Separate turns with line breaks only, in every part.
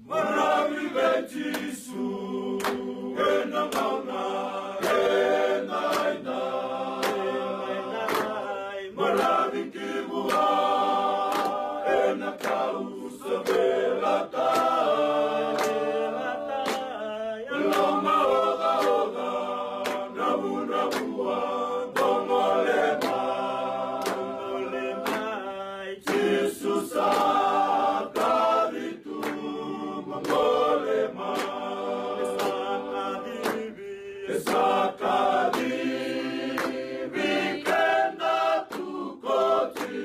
Marawi betisu, ena mauna, ena ina, marawi kibua, ena kausa belata, loma oga oga, nabu nabua, domolema, Jesus akaditu, mongolema, esakadibi, kenda tukoti,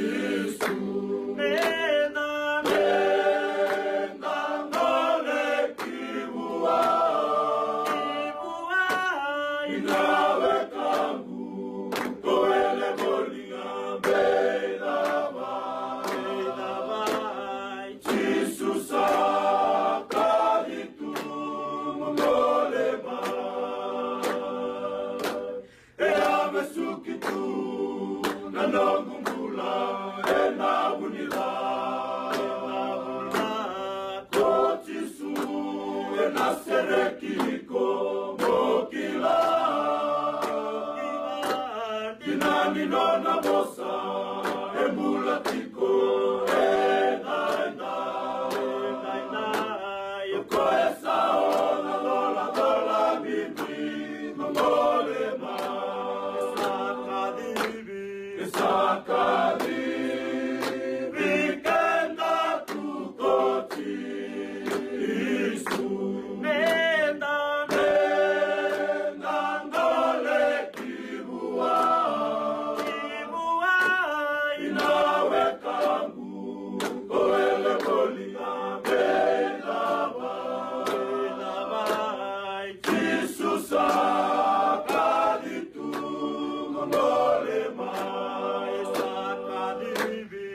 isu, nenda ngole kibua, inawe kangu, koele bolinga beidaba, Jesus akaditu, mongolema, eame sukitu, nanongungula, enabunila, kotisu, enaserekiko, mokila, dinani nona bosa, emulatiko, koesa ona lola lola bibi, mongolema, esakadibi, kenda tukoti, isu, nenda ngole kibua, inawe kangu, koele bolinga beidaba, Jesus akaditu, mongolema, esakadibi,